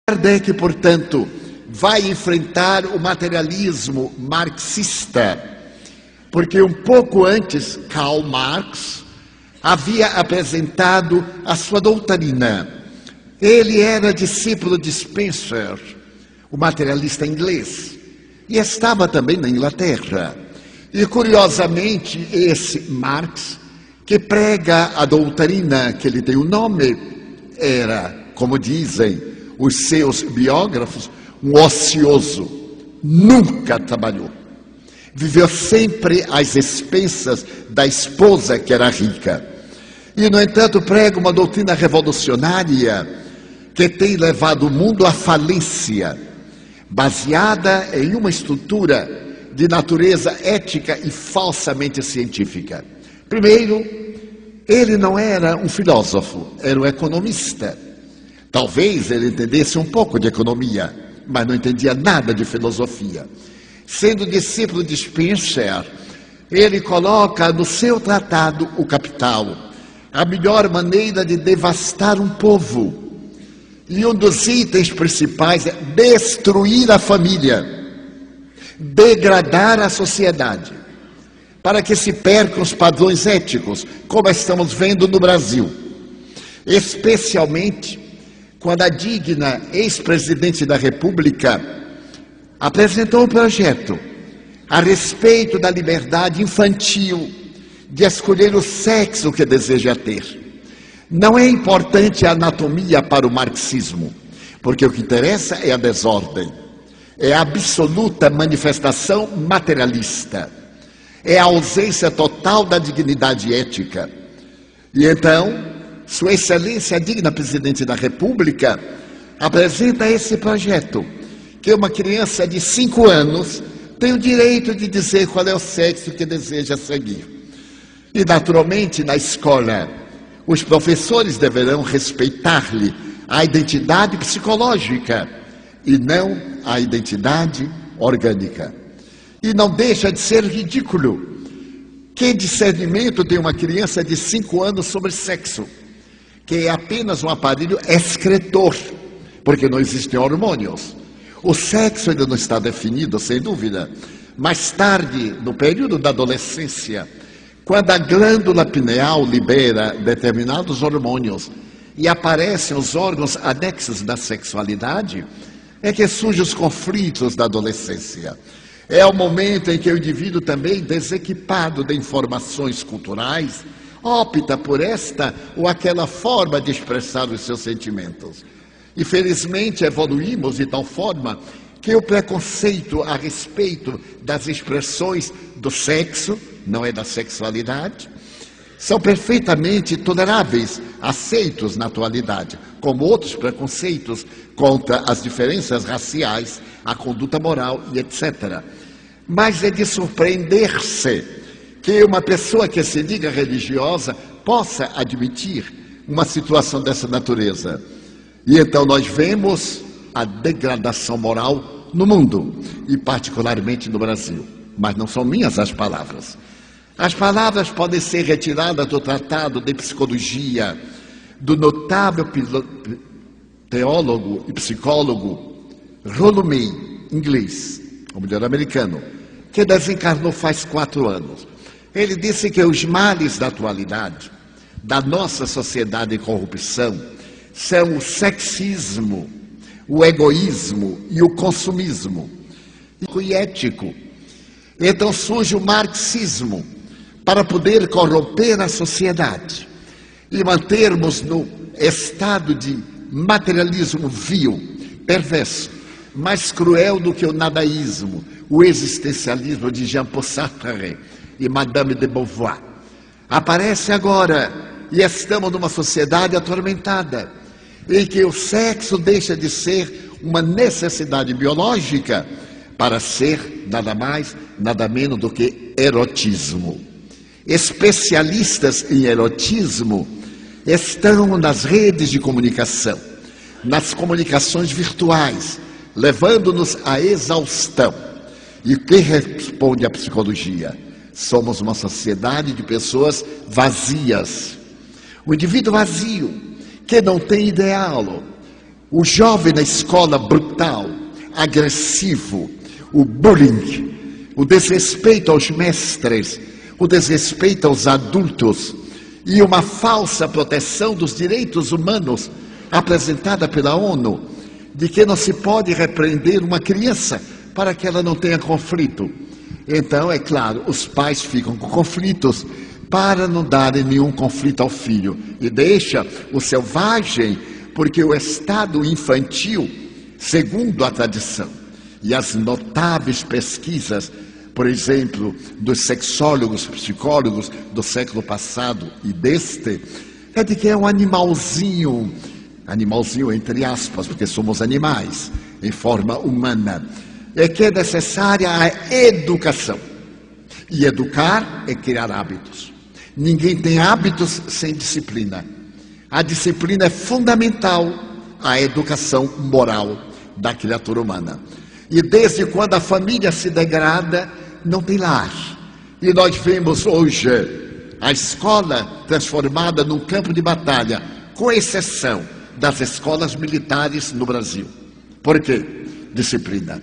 Kardec, portanto, vai enfrentar o materialismo marxista, porque um pouco antes, Karl Marx havia apresentado a sua doutrina. Ele era discípulo de Spencer, o materialista inglês, e estava também na Inglaterra. E, curiosamente, esse Marx, que prega a doutrina que ele tem o nome, era, como dizem os seus biógrafos, um ocioso, nunca trabalhou. Viveu sempre às expensas da esposa que era rica. E, no entanto, prega uma doutrina revolucionária que tem levado o mundo à falência, baseada em uma estrutura de natureza ética e falsamente científica. Primeiro, ele não era um filósofo, era um economista. Talvez ele entendesse um pouco de economia, mas não entendia nada de filosofia. Sendo discípulo de Spencer, ele coloca no seu tratado O Capital a melhor maneira de devastar um povo. E um dos itens principais é destruir a família, degradar a sociedade, para que se percam os padrões éticos, como estamos vendo no Brasil. Especialmente quando a digna ex-presidente da República apresentou um projeto a respeito da liberdade infantil de escolher o sexo que deseja ter. Não é importante a anatomia para o marxismo, porque o que interessa é a desordem, é a absoluta manifestação materialista, é a ausência total da dignidade ética. E então, Sua Excelência, a digna Presidente da República, apresenta esse projeto, que uma criança de 5 anos tem o direito de dizer qual é o sexo que deseja seguir. E, naturalmente, na escola, os professores deverão respeitar-lhe a identidade psicológica e não a identidade orgânica. E não deixa de ser ridículo. Que discernimento tem uma criança de 5 anos sobre sexo? Que é apenas um aparelho excretor, porque não existem hormônios. O sexo ainda não está definido, sem dúvida. Mais tarde, no período da adolescência, quando a glândula pineal libera determinados hormônios e aparecem os órgãos anexos da sexualidade, é que surgem os conflitos da adolescência. É o momento em que o indivíduo também, desequipado de informações culturais, opta por esta ou aquela forma de expressar os seus sentimentos. E felizmente evoluímos de tal forma que o preconceito a respeito das expressões do sexo, não é da sexualidade, são perfeitamente toleráveis, aceitos na atualidade, como outros preconceitos contra as diferenças raciais, a conduta moral e etc. Mas é de surpreender-se que uma pessoa que se diga religiosa possa admitir uma situação dessa natureza. E então nós vemos a degradação moral no mundo, e particularmente no Brasil. Mas não são minhas as palavras. As palavras podem ser retiradas do Tratado de Psicologia do notável teólogo e psicólogo Rollo May, inglês, ou melhor, americano, que desencarnou faz 4 anos. Ele disse que os males da atualidade, da nossa sociedade em corrupção, são o sexismo, o egoísmo e o consumismo. E ético. Então surge o marxismo para poder corromper a sociedade e mantermos no estado de materialismo vil, perverso, mais cruel do que o nadaísmo, o existencialismo de Jean-Paul Sartre e Madame de Beauvoir. Aparece agora e estamos numa sociedade atormentada, em que o sexo deixa de ser uma necessidade biológica para ser nada mais, nada menos do que erotismo. Especialistas em erotismo estão nas redes de comunicação, nas comunicações virtuais, levando-nos à exaustão. E o que responde a psicologia? Somos uma sociedade de pessoas vazias. O indivíduo vazio, que não tem ideal, O jovem na escola brutal, agressivo, o bullying, o desrespeito aos mestres, o desrespeito aos adultos e uma falsa proteção dos direitos humanos apresentada pela ONU, de que não se pode repreender uma criança para que ela não tenha conflito. Então, é claro, os pais ficam com conflitos para não darem nenhum conflito ao filho e deixa o selvagem, porque o estado infantil, segundo a tradição e as notáveis pesquisas, por exemplo, dos sexólogos, psicólogos do século passado e deste, é de que é um animalzinho entre aspas, porque somos animais em forma humana, é que é necessária a educação. E educar é criar hábitos. Ninguém tem hábitos sem disciplina. A disciplina é fundamental à educação moral da criatura humana. E desde quando a família se degrada, não tem lar. E nós vemos hoje a escola transformada num campo de batalha, com exceção das escolas militares no Brasil. Por quê? Disciplina.